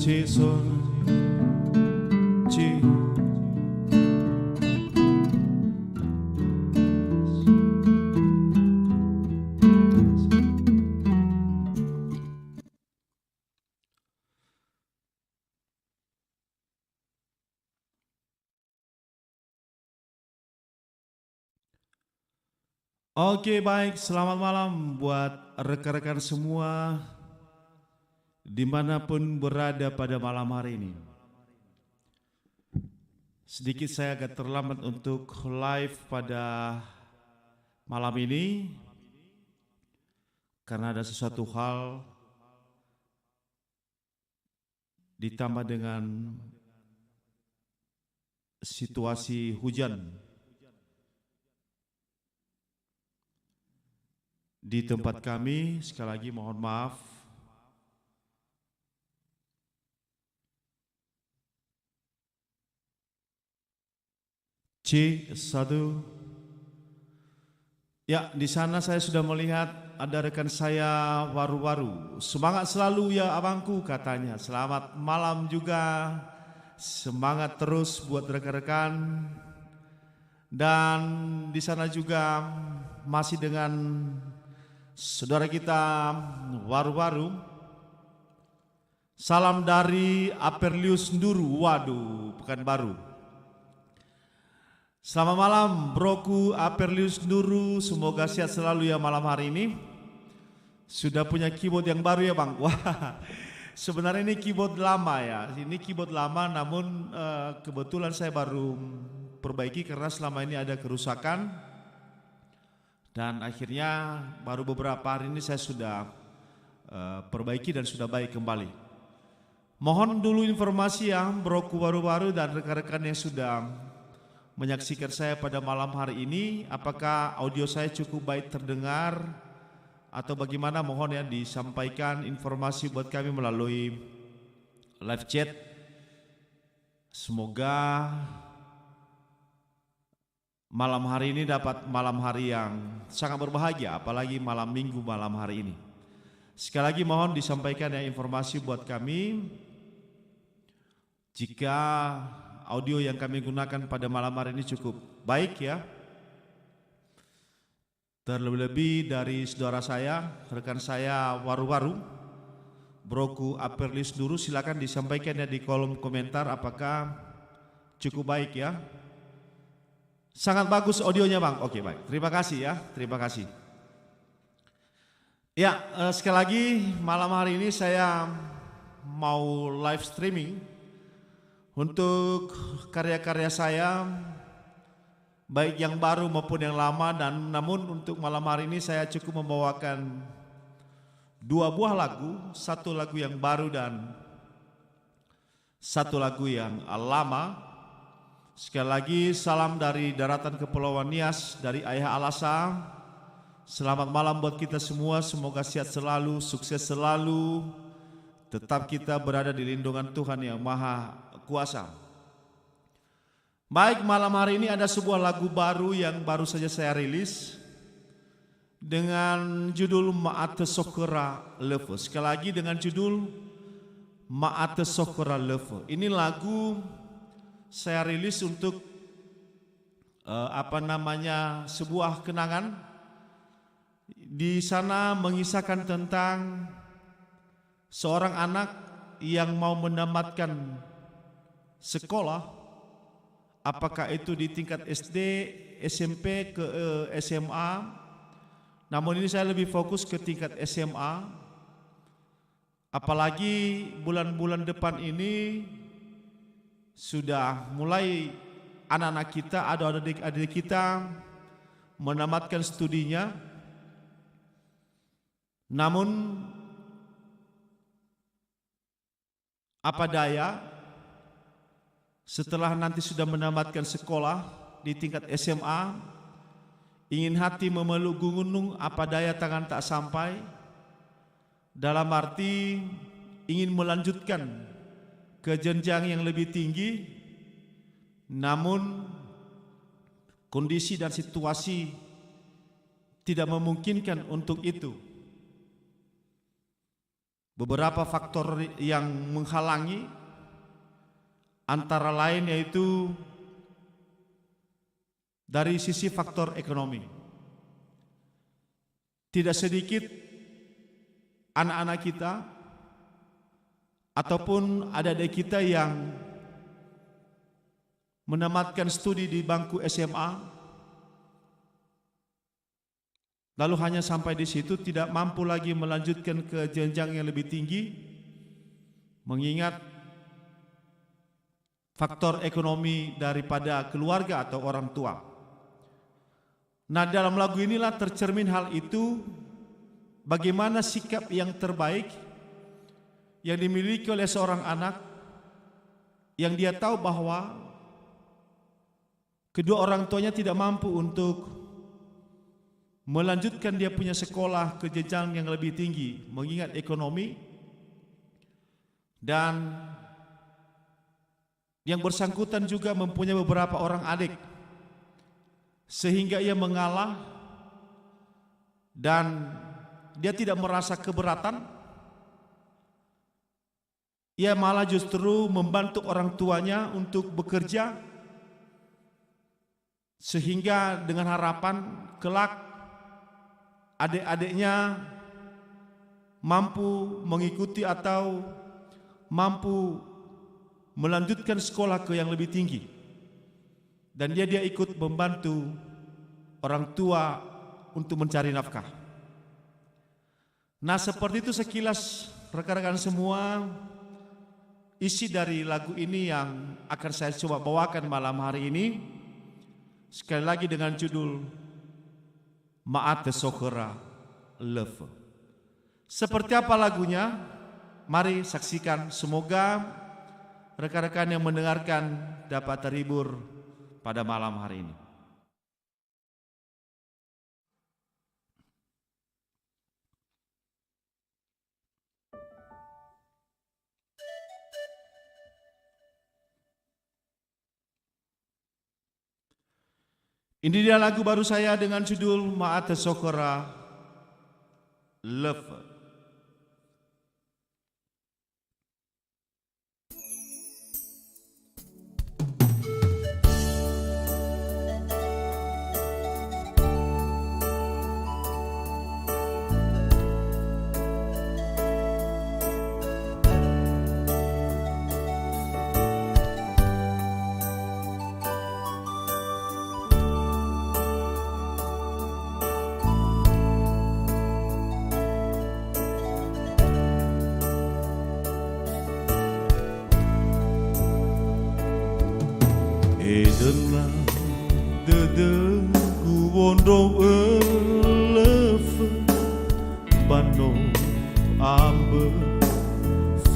C sol C. Oke, baik, selamat malam buat rekan-rekan semua dimanapun berada pada malam hari ini. Sedikit saya agak terlambat untuk live pada malam ini karena ada sesuatu hal ditambah dengan situasi hujan di tempat kami. Sekali lagi mohon maaf. C1. Ya, di sana saya sudah melihat ada rekan saya Waru-Waru. Semangat selalu ya abangku katanya. Selamat malam juga. Semangat terus buat rekan-rekan. Dan di sana juga masih dengan saudara kita Waru-Waru. Salam dari Aperlius Nduru. Waduh, Pekanbaru. Selamat malam broku Aperlius Nduru. Semoga sehat selalu ya malam hari ini. Sudah punya keyboard yang baru ya bang? Wah, sebenarnya ini keyboard lama ya. Ini keyboard lama namun kebetulan saya baru perbaiki karena selama ini ada kerusakan. Dan akhirnya baru beberapa hari ini saya sudah perbaiki dan sudah baik kembali. Mohon dulu informasi ya broku Waru-Waru dan rekan-rekan yang sudah menyaksikan saya pada malam hari ini. Apakah audio saya cukup baik terdengar atau bagaimana? Mohon ya disampaikan informasi buat kami melalui live chat. Semoga malam hari ini dapat malam hari yang sangat berbahagia, apalagi malam minggu malam hari ini. Sekali lagi mohon disampaikan ya informasi buat kami. Jika audio yang kami gunakan pada malam hari ini cukup baik ya. Terlebih-lebih dari saudara saya, rekan saya Waru-Waru, broku Aperlius Nduru, silakan disampaikan ya di kolom komentar apakah cukup baik ya. Sangat bagus audionya bang. Oke baik, terima kasih ya, terima kasih. Ya, sekali lagi malam hari ini saya mau live streaming untuk karya-karya saya, baik yang baru maupun yang lama. Dan namun untuk malam hari ini saya cukup membawakan dua buah lagu, satu lagu yang baru dan satu lagu yang lama. Sekali lagi salam dari daratan Kepulauan Nias, dari Ayah Alasa. Selamat malam buat kita semua, semoga sehat selalu, sukses selalu. Tetap kita berada di lindungan Tuhan yang Maha Kuasa. Baik, malam hari ini ada sebuah lagu baru yang baru saja saya rilis dengan judul Maate Sokora Leve. Sekali lagi dengan judul Maate Sokora Leve. Ini lagu saya rilis untuk sebuah kenangan. Di sana mengisahkan tentang seorang anak yang mau menamatkan sekolah, apakah itu di tingkat SD, SMP ke SMA. Namun ini saya lebih fokus ke tingkat SMA. Apalagi bulan-bulan depan ini sudah mulai anak-anak kita, ada adik-adik kita menamatkan studinya. Namun apa daya, setelah nanti sudah menamatkan sekolah di tingkat SMA, ingin hati memeluk gunung, apa daya tangan tak sampai. Dalam arti ingin melanjutkan ke jenjang yang lebih tinggi, namun kondisi dan situasi tidak memungkinkan untuk itu. beberapa faktor yang menghalangi, antara lain yaitu dari sisi faktor ekonomi. Tidak sedikit anak-anak kita ataupun adik-adik kita yang menamatkan studi di bangku SMA, lalu hanya sampai di situ, tidak mampu lagi melanjutkan ke jenjang yang lebih tinggi, mengingat faktor ekonomi daripada keluarga atau orang tua. Nah, dalam lagu inilah tercermin hal itu, bagaimana sikap yang terbaik yang dimiliki oleh seorang anak yang dia tahu bahwa kedua orang tuanya tidak mampu untuk melanjutkan dia punya sekolah ke jenjang yang lebih tinggi, mengingat ekonomi, dan yang bersangkutan juga mempunyai beberapa orang adik, sehingga ia mengalah dan dia tidak merasa keberatan. Ia malah justru membantu orang tuanya untuk bekerja, sehingga dengan harapan kelak adik-adiknya mampu mengikuti atau mampu melanjutkan sekolah ke yang lebih tinggi, dan dia ikut membantu orang tua untuk mencari nafkah. Nah, seperti itu sekilas rekan-rekan semua isi dari lagu ini yang akan saya coba bawakan malam hari ini. Sekali lagi dengan judul Ma'ate Sokora Love. Seperti apa lagunya? Mari saksikan, semoga rekan-rekan yang mendengarkan dapat terhibur pada malam hari ini. Ini dia lagu baru saya dengan judul Ma'ate Sokora Love. Edena dede ku wondo elef bano ambe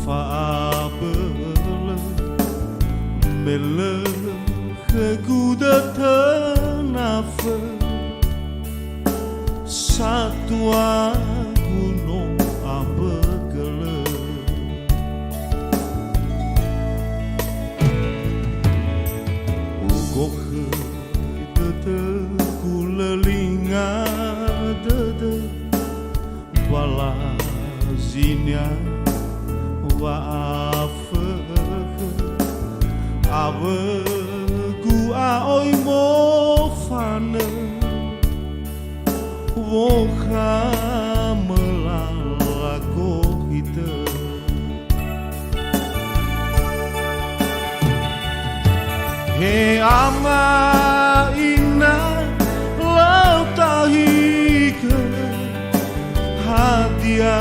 faabele mele keguda tenafe satwa gunung ambe gele ugohe dede kulelinga dede walazinya waafe awe gu aoi mo fane woha melalako hite he ama ina lautahike hadia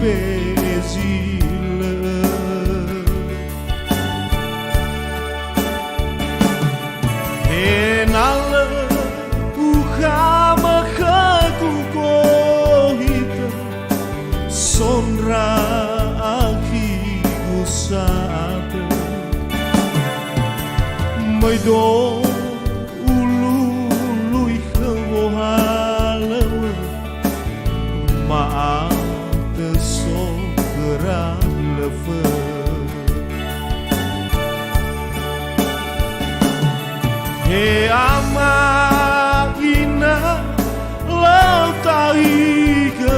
bezile he nale ukama kakukohite sonra aki gusate maido ulu lui kewohalewe Ma'ate Sokora Love. He ama ina lautahike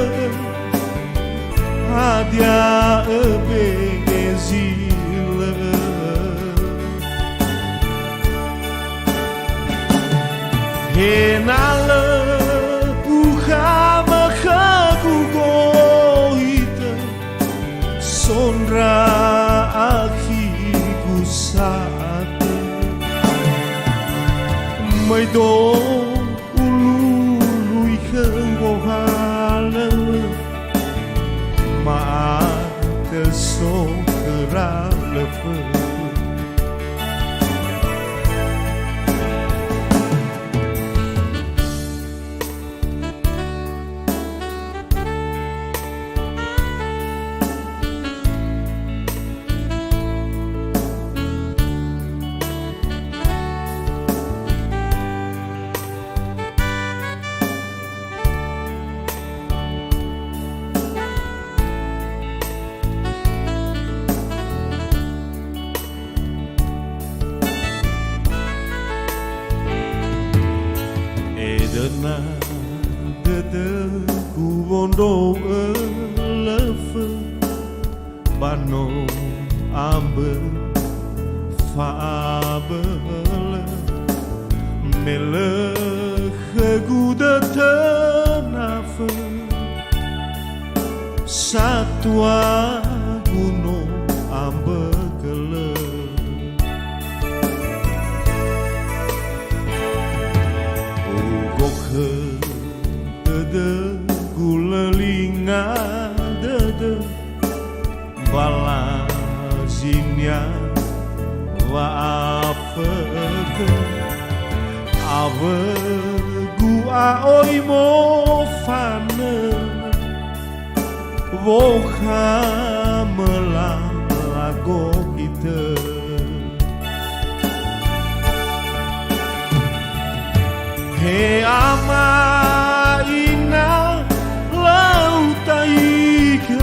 do ulu ikeng bohale ma teso kerap lepe Edena dede kubondo elefe bano ambe fabele mele guda tenafe satwa gunung ambe kele dede gulelinga dede balazimnya waafeke ave gua oi mo fane woha melalago kita he ama ina lauta ike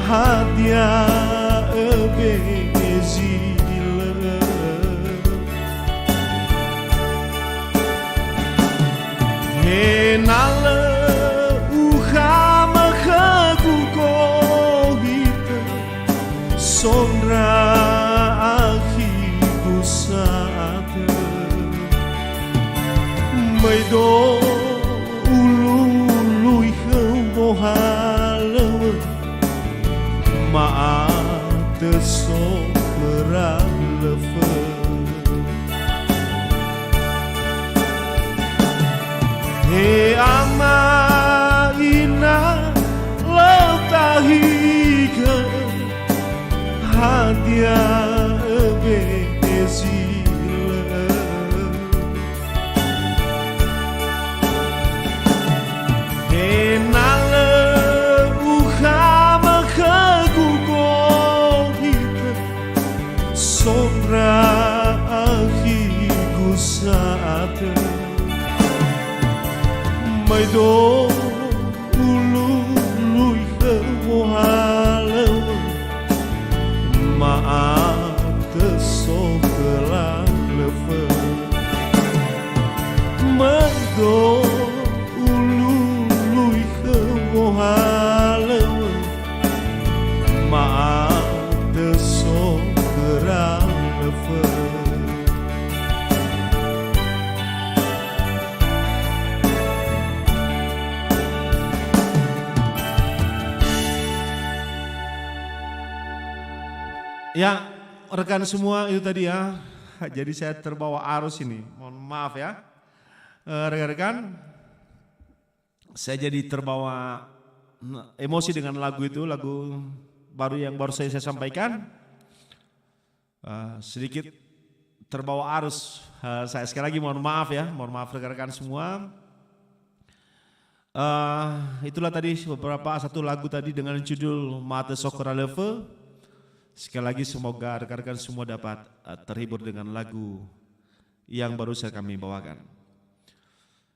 hadia ebezile he nale uhama khagukohite sonra akhiku saate mây đô ulu lui không vô hale ma te so merale fe he ama ina lautahiga hadia ebezi nale uhama khagukohite sonra akhiku saate mây đô ulu lui khewale ma te so kelang lefe mây đô hale ma te so kerang lefe ya rekan semua itu tadi ya, jadi saya terbawa arus ini, mohon maaf ya rekan-rekan. Saya jadi terbawa emosi dengan lagu itu, lagu baru yang baru saya sampaikan. Sedikit terbawa arus. Saya sekali lagi mohon maaf ya, mohon maaf rekan-rekan semua. Itulah tadi beberapa satu lagu tadi dengan judul Mate Sokora Leve. Sekali lagi semoga rekan-rekan semua dapat terhibur dengan lagu yang baru saya kami bawakan.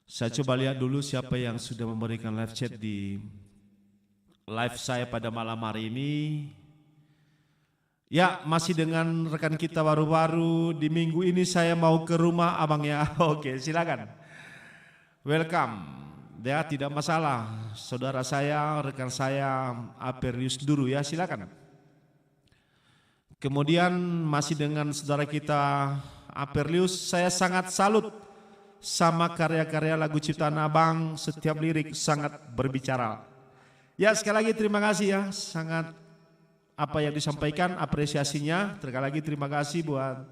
Saya coba lihat dulu siapa yang sudah memberikan live chat di live saya pada malam hari ini. Ya, masih dengan rekan kita baru-baru di minggu ini saya mau ke rumah abang ya. Oke, silakan. Welcome. Ya, tidak masalah. Saudara saya, rekan saya Aperius Duru ya, silakan. Kemudian masih dengan saudara kita Aperius, saya sangat salut sama karya-karya lagu ciptaan abang, setiap lirik sangat berbicara. Ya sekali lagi terima kasih ya, sangat apa yang disampaikan apresiasinya. Sekali lagi terima kasih buat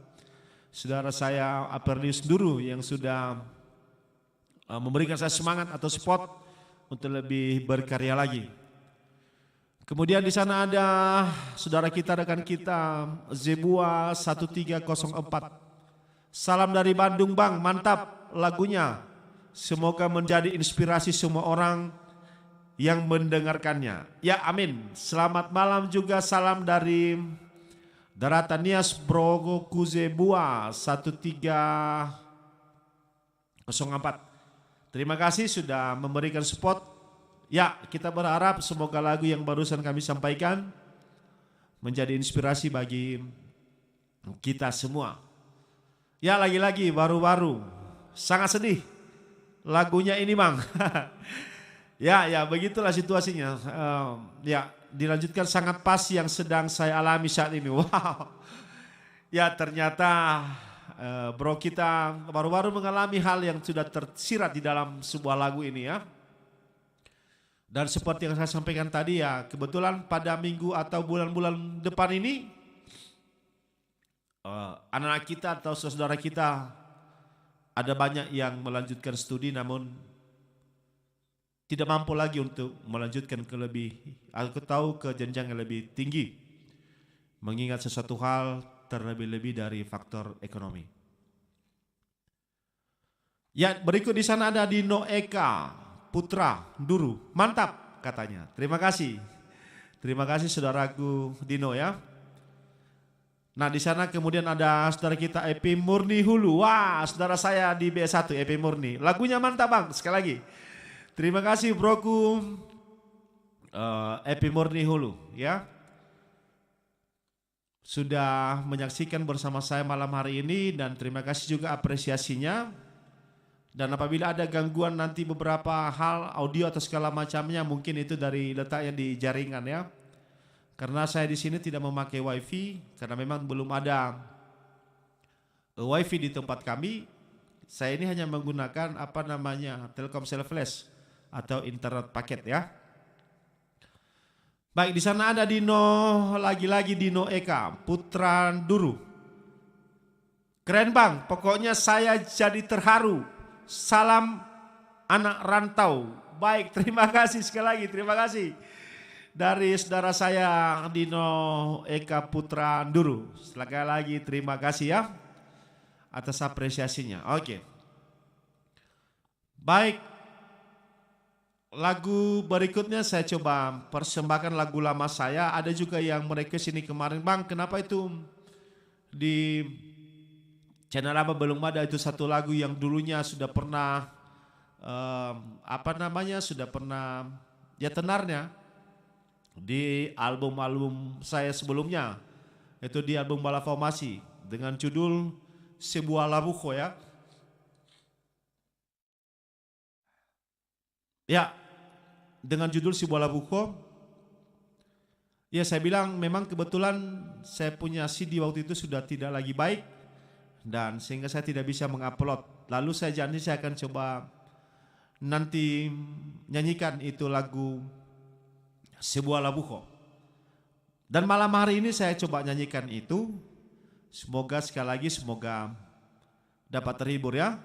saudara saya Aperlius Duru yang sudah memberikan saya semangat atau support untuk lebih berkarya lagi. Kemudian di sana ada saudara kita, rekan kita, Zebua 1304. Salam dari Bandung Bang, mantap lagunya. Semoga menjadi inspirasi semua orang yang mendengarkannya. Ya amin. Selamat malam juga, salam dari Daratan Nias Brogo Zebua 1304. Terima kasih sudah memberikan support. Ya, kita berharap semoga lagu yang barusan kami sampaikan menjadi inspirasi bagi kita semua. Ya, lagi-lagi baru-baru sangat sedih lagunya ini Bang. Ya begitulah situasinya. Ya, dilanjutkan sangat pas yang sedang saya alami saat ini. Wow. Ya, ternyata bro kita baru-baru mengalami hal yang sudah tersirat di dalam sebuah lagu ini ya. Dan seperti yang saya sampaikan tadi ya, kebetulan pada minggu atau bulan-bulan depan ini anak-anak kita atau saudara kita ada banyak yang melanjutkan studi namun tidak mampu lagi untuk melanjutkan ke jenjang yang lebih tinggi. Mengingat sesuatu hal terlebih-lebih dari faktor ekonomi. Ya, berikut di sana ada Dino Eka Putra Duru. Mantap katanya. Terima kasih. Terima kasih saudaraku Dino ya. Nah, di sana kemudian ada saudara kita Epi Murni Hulu. Wah, saudara saya di B1 Epi Murni. Lagunya mantap Bang, sekali lagi. Terima kasih broku Epi Murni Hulu ya. Sudah menyaksikan bersama saya malam hari ini dan terima kasih juga apresiasinya. Dan apabila ada gangguan nanti beberapa hal audio atau segala macamnya mungkin itu dari letaknya di jaringan ya. Karena saya di sini tidak memakai wifi karena memang belum ada wifi di tempat kami. Saya ini hanya menggunakan Telkomsel Flash atau internet paket ya. Baik, di sana ada Dino, lagi-lagi Dino Eka Putra Duru. Keren Bang, pokoknya saya jadi terharu. Salam anak rantau. Baik, terima kasih sekali lagi, terima kasih. Dari saudara saya Dino Eka Putra Duru. Sekali lagi terima kasih ya atas apresiasinya. Oke. Baik. Lagu berikutnya saya coba persembahkan lagu lama saya. Ada juga yang mereka sini kemarin, Bang, kenapa itu di channel apa belum ada itu satu lagu yang dulunya sudah pernah sudah pernah ya tenarnya di album-album saya sebelumnya, itu di album Bala Formasi dengan judul Sebuah Labuho ya. Ya, dengan judul Sebuah Labuho. Ya, saya bilang memang kebetulan saya punya CD waktu itu sudah tidak lagi baik dan sehingga saya tidak bisa mengupload. Lalu saya janji saya akan coba nanti nyanyikan itu lagu Sebuah Labuho. Dan malam hari ini saya coba nyanyikan itu. Semoga sekali lagi semoga dapat terhibur ya.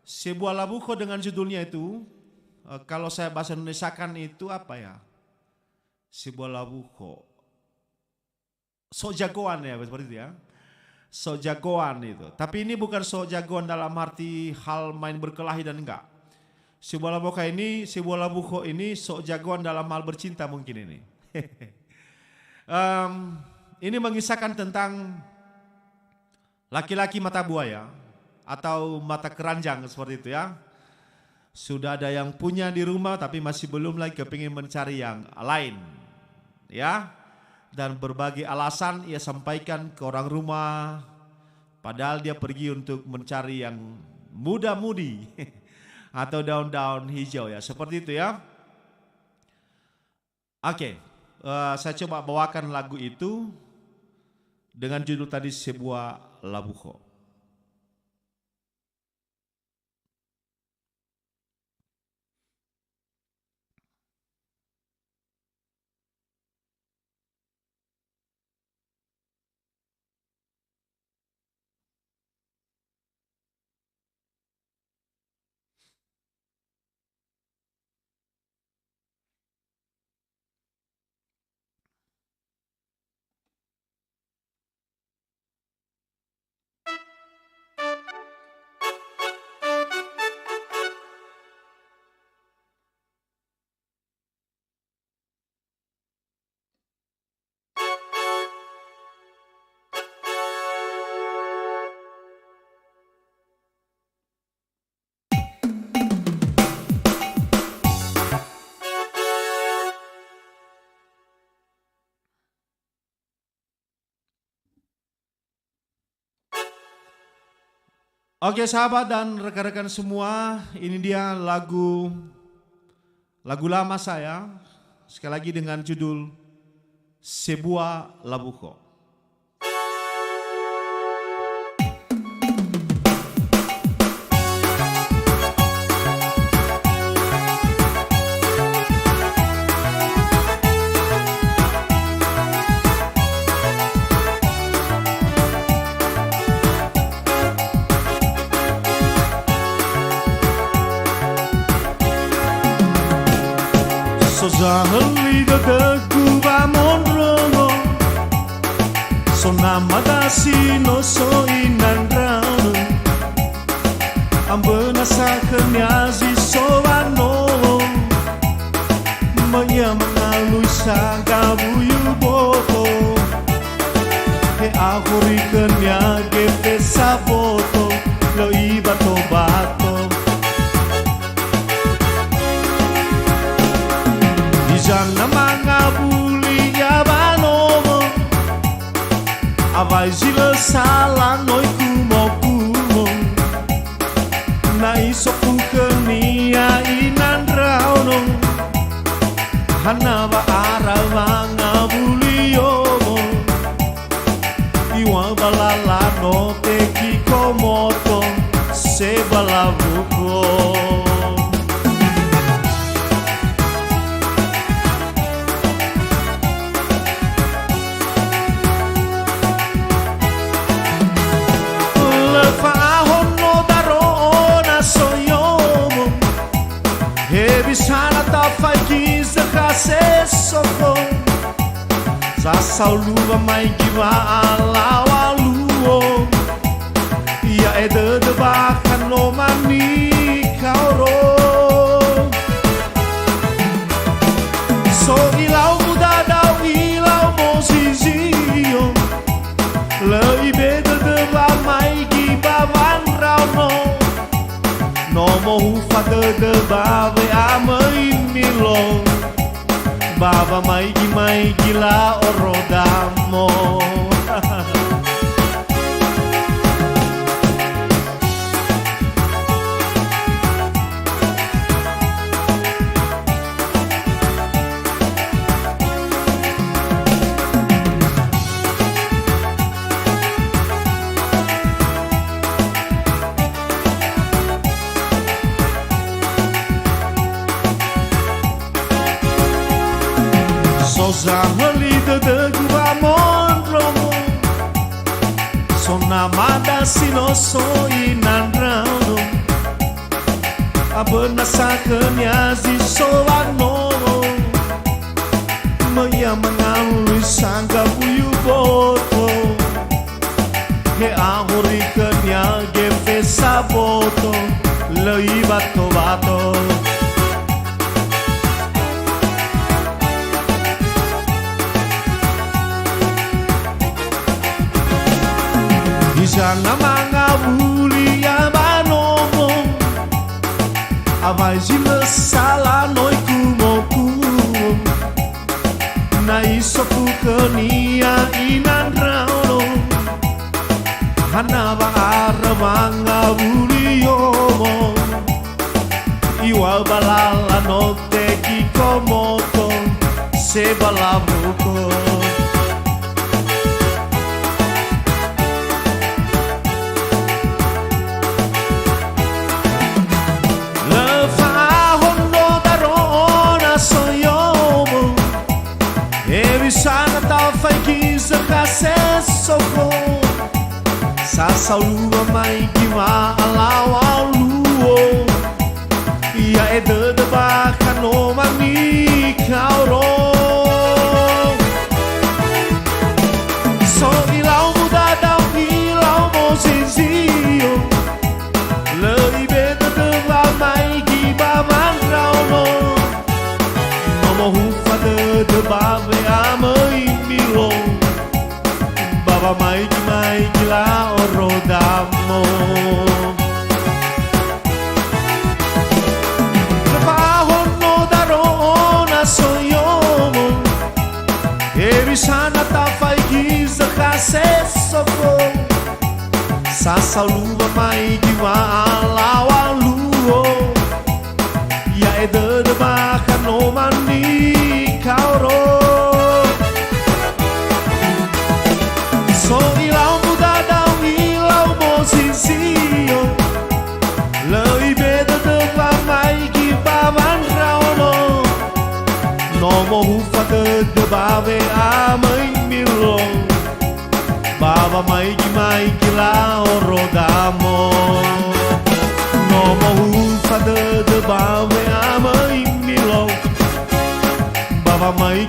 Sebuah Labuho dengan judulnya itu kalau saya bahasa Indonesiakan itu apa ya? Sebuah Labuho. Sok jagoan ya seperti itu ya. Sok jagoan itu. Tapi ini bukan sok jagoan dalam arti hal main berkelahi dan enggak. Sebuah Labuho ini sok jagoan dalam hal bercinta mungkin ini. Ini mengisahkan tentang laki-laki mata buaya atau mata keranjang seperti itu ya. Sudah ada yang punya di rumah tapi masih belum lagi kepingin mencari yang lain. Ya. Dan berbagai alasan ia sampaikan ke orang rumah. Padahal dia pergi untuk mencari yang muda-mudi. Atau daun-daun hijau ya, seperti itu ya. Oke, saya coba bawakan lagu itu dengan judul tadi Sebuah Labuho. Oke sahabat dan rekan-rekan semua, ini dia lagu lama saya, sekali lagi dengan judul Sebuah Labuko. So zahli da teku ba monrono, so namadasi no so inandrano, ambena sa kenyazi so ano, maya mengalui sa gabuyu boto, he ahuri kenyage pesa boto, lo ibato bato. Jana mga bulinya banomo, avai zila sala noi kumo, na iso kukenia inandrauno, hana ba ara mga buliyomo, iwa balala no te kikomoto, se balavuko. Sana ta fai kisa kase soko, za sauluva mai giva alawa luo, ia ede de bakan no mani kauro. So ilau muda dau ilau mozizio, le ibede de ba mai giva van rauno. No mo ufa de bave amai milo, baba mai gila orodamo. So zahli de gua monromo, so namada sino so inandrano, abena sa kenyazi so ano, maya mengalui sangga buyu boto, he ahuri kenyage pesa boto, lei bato bato. Jana mga buliya banomo, avai zila sala noi kumo, na iso kukenia inandrauno, hana ba ara mga buliyomo, iwa balala no te kikomoto, se balavuko. Sana ta fai kisa kase soko, sa saulua mai giwa alawa luo, ia ede de bakan no mani kauro. So ilau muda dau ilau mozizio, le ibede de ba mai giba mandrauno, nomo hufa de bave amai milo, baba mai gila orodamo. Lepaho no darona soyomo, ebi sana ta fai kisa kase soko, Sasaluva mai giwa alawa luo ya ede makan no mani kauro so ilau muda dau ilau mo sinsio lei beda de mai giwa man rauno no mo hufa de bave amai milo Baba mai la orodamo no mo hufa de bave amai milo Baba mai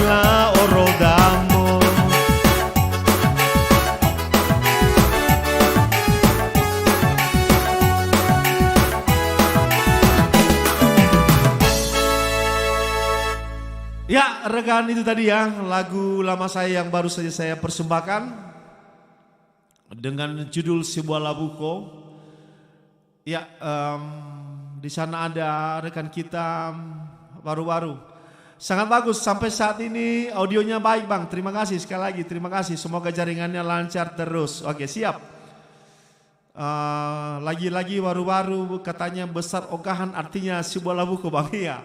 la orodamo Ya, rekan itu tadi ya, lagu lama saya yang baru saja saya persembahkan dengan judul Sebuah Labuko. Ya, di sana ada rekan kita baru-baru. Sangat bagus sampai saat ini audionya baik bang. Terima kasih sekali lagi, terima kasih. Semoga jaringannya lancar terus. Oke, siap. Lagi-lagi baru-baru katanya besar ogahan artinya sebuah labuko bang. Iya,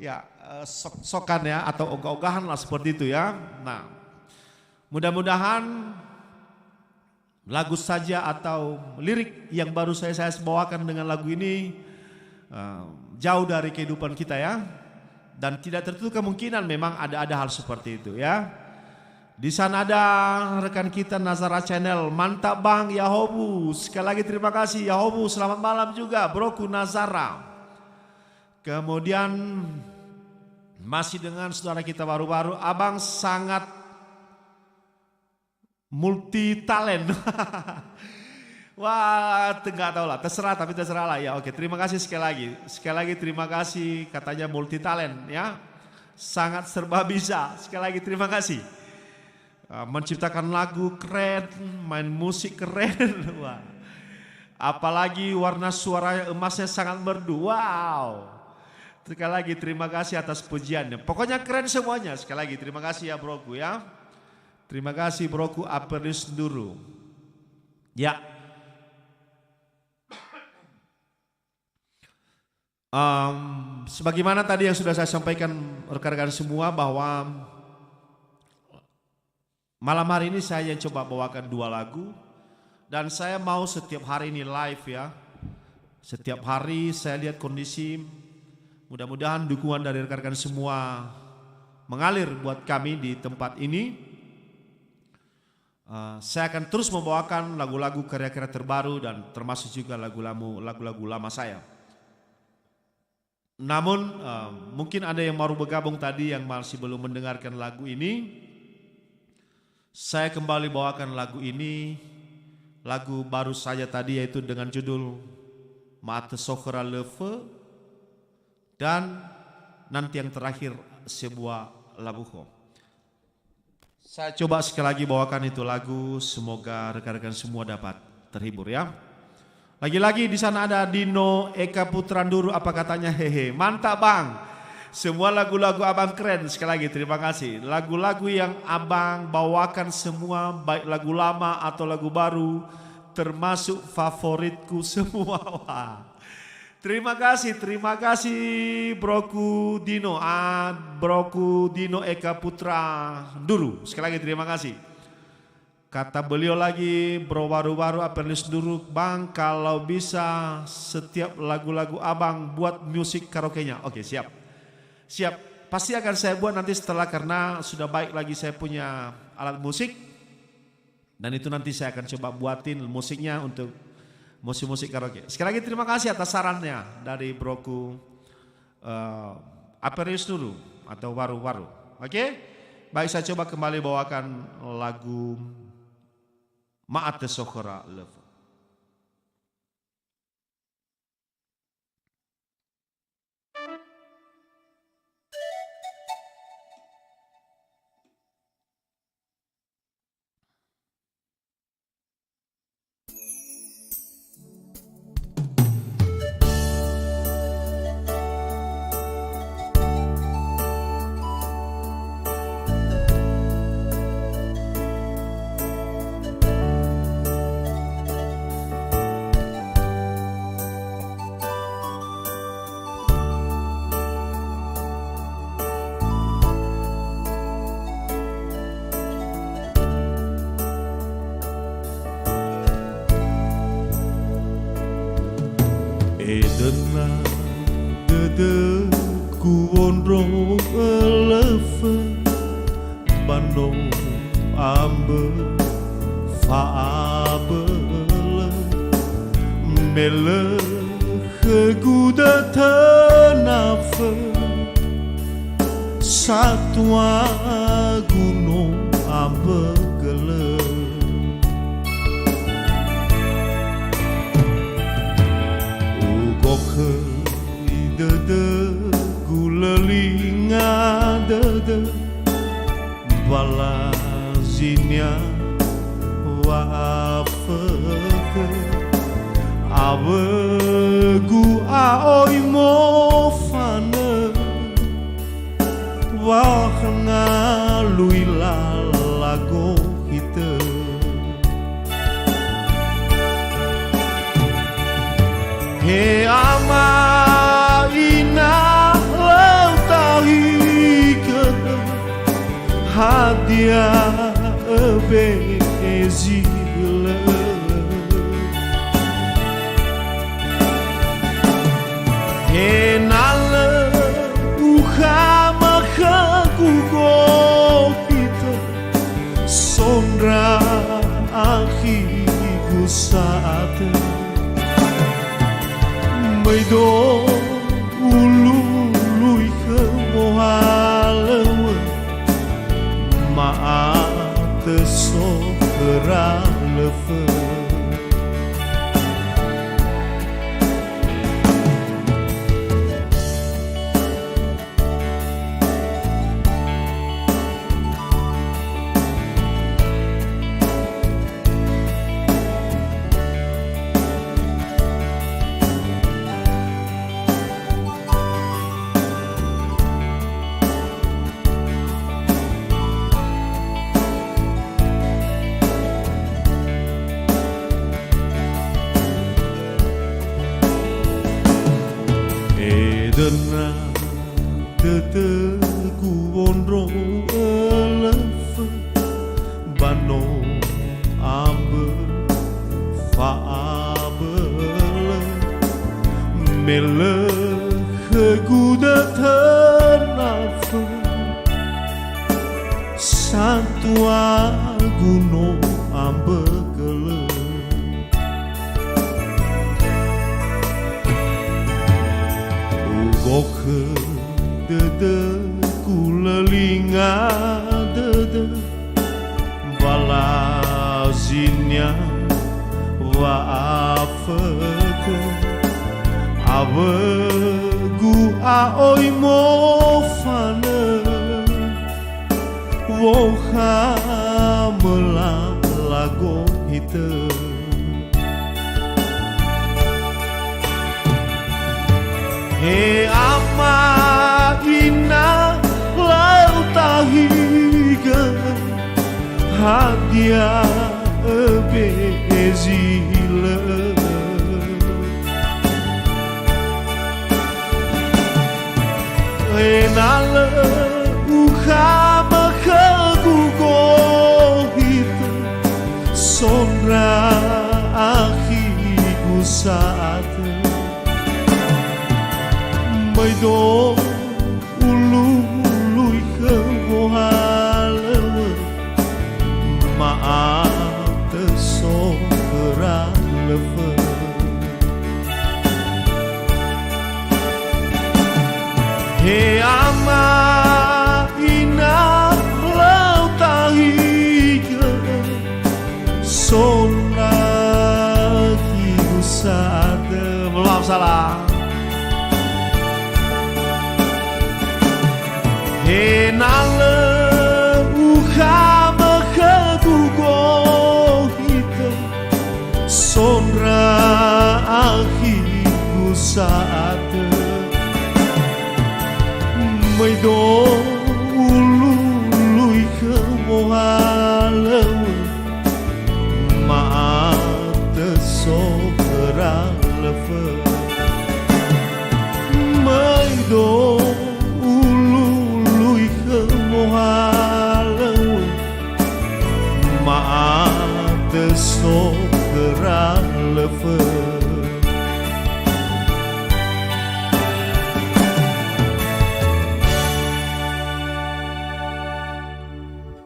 ya. Sok-sokan ya atau ogah-ogahan lah seperti itu ya. Nah, mudah-mudahan lagu saja atau lirik yang baru saya bawakan dengan lagu ini jauh dari kehidupan kita ya. Dan tidak tertutup kemungkinan memang ada hal seperti itu ya. Di sana ada rekan kita Nazara Channel, mantap bang Yahobu. Sekali lagi terima kasih Yahobu, selamat malam juga broku Nazara. Kemudian masih dengan saudara kita baru-baru, abang sangat multi talent. Wah, nggak tahu lah, terserah tapi terserah lah ya. Oke, terima kasih sekali lagi terima kasih katanya multi talent ya, sangat serba bisa. Sekali lagi terima kasih. Menciptakan lagu keren, main musik keren. Wah, apalagi warna suaranya emasnya sangat merdu. Wow. Sekali lagi terima kasih atas pujiannya. Pokoknya keren semuanya. Sekali lagi terima kasih ya broku ya. Terima kasih broku Apelis dulu. Ya. Sebagaimana tadi yang sudah saya sampaikan rekan-rekan semua bahwa malam hari ini saya coba bawakan 2 lagu. Dan saya mau setiap hari ini live ya. Setiap hari saya lihat kondisi. Mudah-mudahan dukungan dari rekan-rekan semua mengalir buat kami di tempat ini. Saya akan terus membawakan lagu-lagu karya-karya terbaru dan termasuk juga lagu-lagu lama saya. Namun mungkin ada yang baru bergabung tadi yang masih belum mendengarkan lagu ini. Saya kembali bawakan lagu ini, lagu baru saja tadi yaitu dengan judul Mate Sokra Leve. Dan nanti yang terakhir sebuah labuko. Saya coba sekali lagi bawakan itu lagu, semoga rekan-rekan semua dapat terhibur ya. Lagi-lagi di sana ada Dino Eka Putranduru, apa katanya hehe. Mantap bang, semua lagu-lagu abang keren. Sekali lagi terima kasih. Lagu-lagu yang abang bawakan semua, baik lagu lama atau lagu baru, termasuk favoritku semua. Wah. Terima kasih broku Dino, broku Dino Eka Putra Duru. Sekali lagi terima kasih. Kata beliau lagi, bro baru-baru Apelis dulu bang, kalau bisa setiap lagu-lagu abang buat musik karaoke-nya. Oke, siap. Pasti akan saya buat nanti setelah, karena sudah baik lagi saya punya alat musik. Dan itu nanti saya akan coba buatin musiknya untuk musik-musik karaoke. Sekali lagi terima kasih atas sarannya dari broku Aperius dulu atau waru-waru. Oke? Baik, saya coba kembali bawakan lagu Ma'ate Sokora Leve. Edena dede kuondro elefe bano ambe faabele mele keguda tenafe satwa gunung ambe gele ugoke idede gulalinga dede balazinya waafeke awegu aoi mofane wahanga luila lago hite he ama ina lautahike hadia ebezile Enale uhama kakugohita sondra akhiku saate maido ulului kemohalewe maate sokera lefe Edena dede kuondro elefe bano ambe faabele mele keguda tenafe satwa gunung ambe gele Goke dede kulalinga dede balazinya waafeke awegu aoi mofane woha melalago hite he ama ina lautahiga hadia ebezile enale uhama kagugohita sondra akhiku saate maido ulului kemohalewe maate sokera lefe he ama ina lautahike sonra kiku saate belum salah Enale uhama kakugohita sondra akhiku saate maido ulului kemohalewe maate sokera lefe maido maate sokera lefe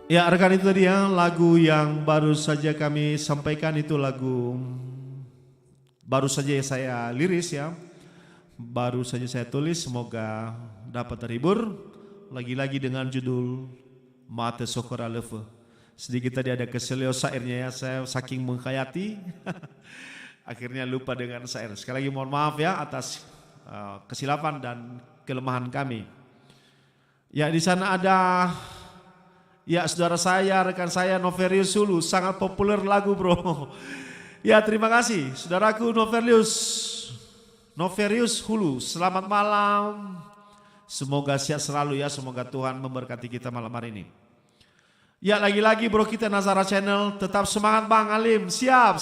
Ya rekan, itu tadi ya lagu yang baru saja kami sampaikan, itu lagu baru saja saya liris ya. Baru saja saya tulis, semoga dapat terhibur. Lagi-lagi dengan judul Mate Sokora Leve. Sedikit tadi ada keselio syairnya ya, saya saking menghayati akhirnya lupa dengan syair. Sekali lagi mohon maaf ya atas kesilapan dan kelemahan kami. Ya di sana ada ya saudara saya, rekan saya Noverius Hulu, sangat populer lagu bro. Ya terima kasih saudaraku Noverius Hulu, selamat malam. Semoga sehat selalu ya, semoga Tuhan memberkati kita malam hari ini. Ya lagi-lagi bro kita Nazara Channel, tetap semangat Bang Alim, siap.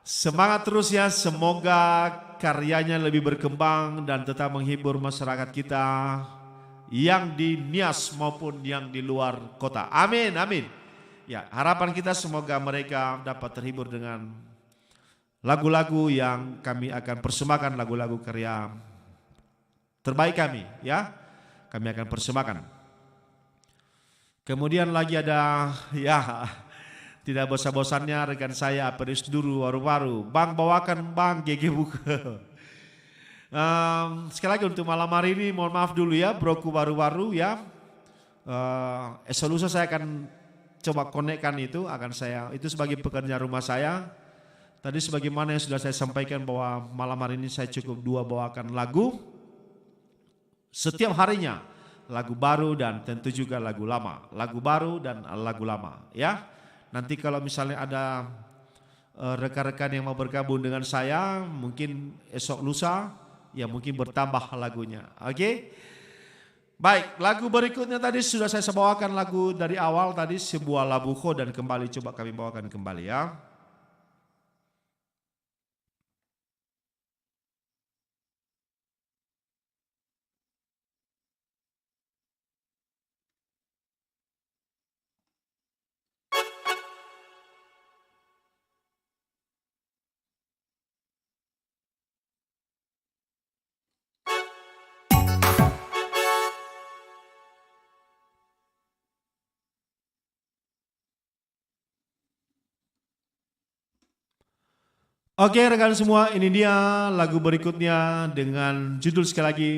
Semangat terus ya, semoga karyanya lebih berkembang dan tetap menghibur masyarakat kita yang di Nias maupun yang di luar kota. Amin. Ya harapan kita semoga mereka dapat terhibur dengan lagu-lagu yang kami akan persembahkan, lagu-lagu karya terbaik kami ya. Kami akan persembahkan. Kemudian lagi ada ya tidak bosan-bosannya rekan saya Aperius Duru Waru-Waru. Bang bawakan Bang GG Buka. Sekali lagi untuk malam hari ini mohon maaf dulu ya broku Waru-Waru ya. Esok lusa saya akan coba konekkan itu, itu sebagai pekerjaan rumah saya. Tadi sebagaimana yang sudah saya sampaikan bahwa malam hari ini saya cukup bawakan lagu. Setiap harinya lagu baru dan tentu juga lagu lama. Lagu baru dan lagu lama ya. Nanti kalau misalnya ada rekan-rekan yang mau bergabung dengan saya, mungkin esok lusa, ya mungkin bertambah lagunya. Oke? Baik, lagu berikutnya tadi sudah saya bawakan lagu dari awal tadi, sebuah labuho, dan kembali coba kami bawakan kembali ya. Oke rekan semua, ini dia lagu berikutnya dengan judul sekali lagi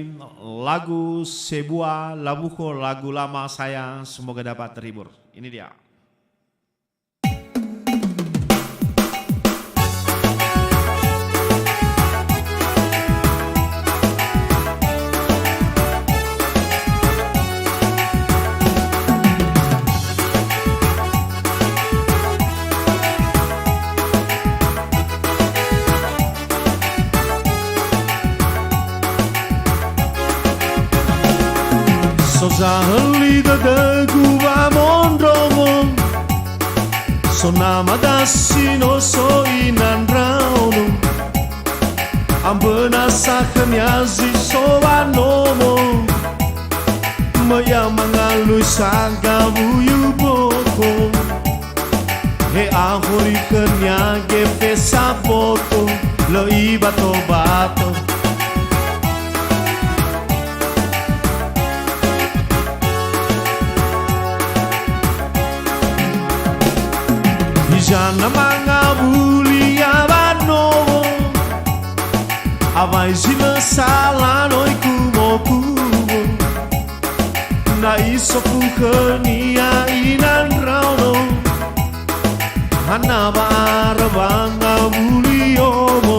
lagu sebuah labuho, lagu lama saya, semoga dapat terhibur. Ini dia. Sahali dadagu wa mondromo sonama dasino so inandrauno ambena sakanyazi so anomo maya mangalu sagabuyu boko he ahuri kenyage pesa boko lo ibato bato Jana manga bulia bano Avai zima sala noi kumoku Na iso kukenia inan rauno Hana barabanga buliomo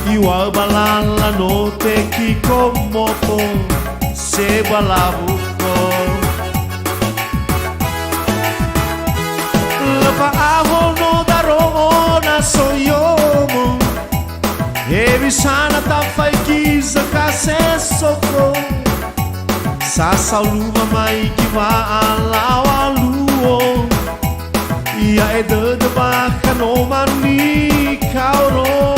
Iwa balala no te kikomoto Se balabuko Aho no daro na soyomo Ebi sana ta fai kiza kase soko Sasa luma mai ki va alawa luo Ia de baka no mani kauro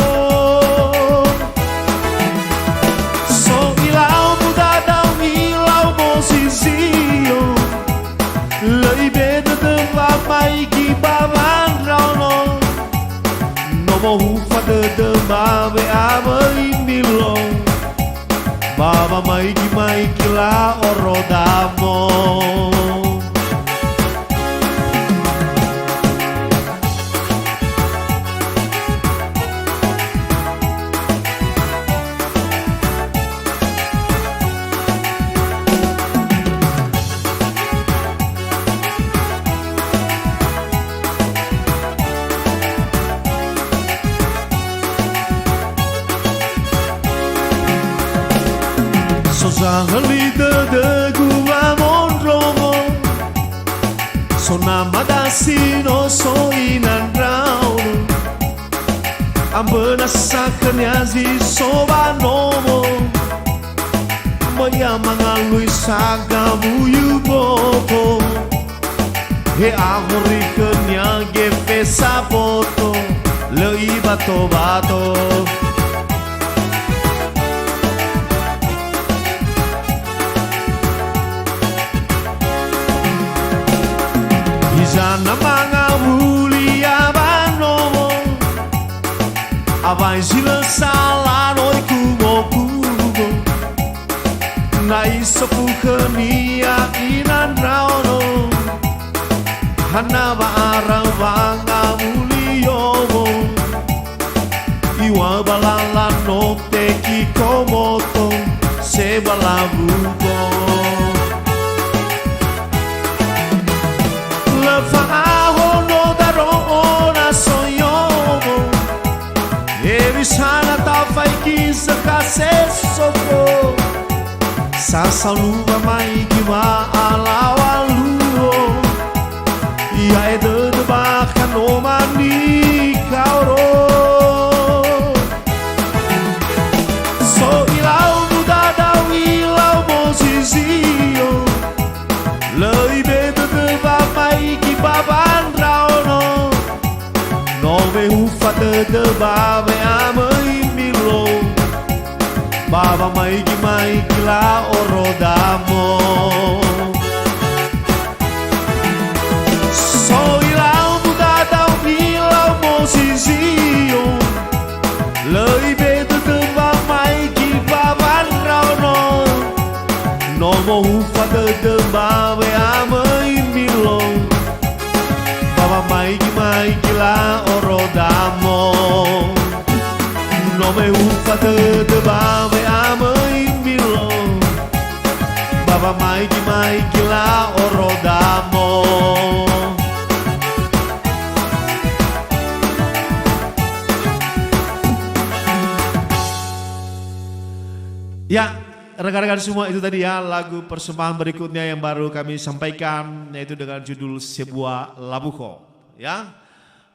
So ilau muda da ilau mozizio Leibe de vai ki bavan rauno No mo hufa de babe abelimilo Baba mai ki la orodamo Sosahali de gua mondromo Sona madasino so inandrauno Ambena sakaniazi soba nomo Maya mangalui saga buyu boto He amori kenya gepe sapoto Lei bato bato Hizana mga mulia banomo Abay sila salanoy kumo-kumo Naisapu kania inandrauno Hanaba arawanga muliomo Iwa balala no teki komoto Sebalabuko Lefaho no daro ona soyomo Evi sana tafai kisa kase soko Sasa luva mai kiwa alawa luo Ia e de baka no mani kaoro So ilau muda da ilau mozizio Lei bebe de babai ki baban rauno No me ufa de babe amai milo Baba mai ki la orodamo So ilau muda da ilau mozizio Lei bebe de babai ki baban rauno No mo ufa de babe amai milo Baba mai ki la orodamo No me ufa de babe amai milo Baba mai ki la orodamo Ya, rekan-rekan semua itu tadi ya lagu persembahan berikutnya yang baru kami sampaikan yaitu dengan judul Sebuah Labuho ya.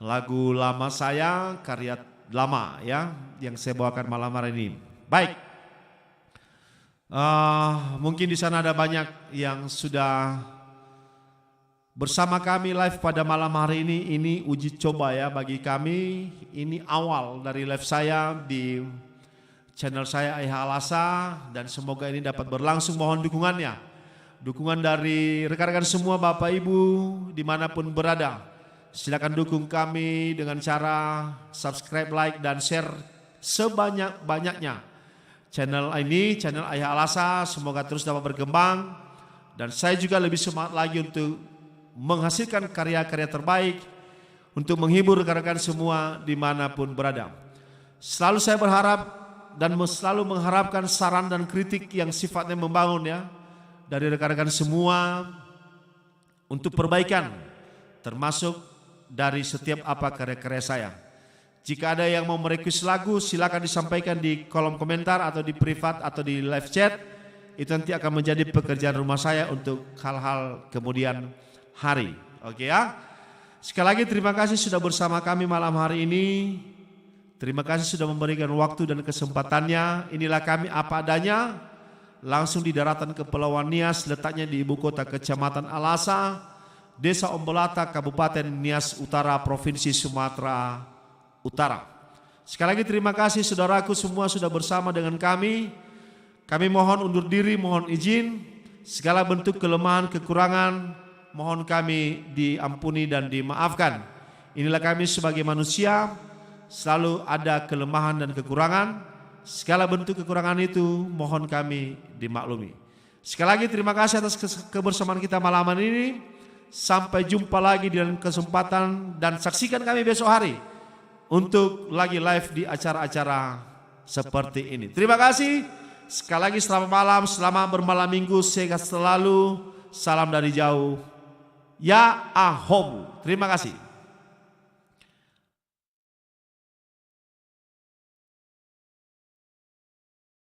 Lagu lama saya, karya lama ya yang saya bawakan malam hari ini. Baik. Mungkin di sana ada banyak yang sudah bersama kami live pada malam hari ini. Ini uji coba ya bagi kami. Ini awal dari live saya di channel saya Ayah Alasa dan semoga ini dapat berlangsung. Mohon dukungannya, dukungan dari rekan-rekan semua Bapak Ibu dimanapun berada. Silakan dukung kami dengan cara subscribe, like dan share sebanyak-banyaknya channel ini, channel Ayah Alasa. Semoga terus dapat berkembang dan saya juga lebih semangat lagi untuk menghasilkan karya-karya terbaik untuk menghibur rekan-rekan semua dimanapun berada. Selalu saya berharap dan selalu mengharapkan saran dan kritik yang sifatnya membangun ya dari rekan-rekan semua untuk perbaikan termasuk dari setiap apa karya-karya saya. Jika ada yang mau merequest lagu silakan disampaikan di kolom komentar atau di privat atau di live chat. Itu nanti akan menjadi pekerjaan rumah saya untuk hal-hal kemudian hari. Oke ya. Sekali lagi terima kasih sudah bersama kami malam hari ini. Terima kasih sudah memberikan waktu dan kesempatannya. Inilah kami apa adanya. Langsung di daratan Kepulauan Nias, letaknya di ibu kota Kecamatan Alasa, Desa Ombolata, Kabupaten Nias Utara, Provinsi Sumatera Utara. Sekali lagi terima kasih saudaraku semua sudah bersama dengan kami. Kami mohon undur diri, mohon izin. Segala bentuk kelemahan, kekurangan, mohon kami diampuni dan dimaafkan. Inilah kami sebagai manusia. Selalu ada kelemahan dan kekurangan. Segala bentuk kekurangan itu mohon kami dimaklumi. Sekali lagi terima kasih atas kebersamaan kita malam ini. Sampai jumpa lagi dengan kesempatan dan saksikan kami besok hari untuk lagi live di acara-acara seperti ini. Terima kasih. Sekali lagi selamat malam, selamat bermalam minggu, sehat selalu. Salam dari jauh. Ya Ahomu. Terima kasih.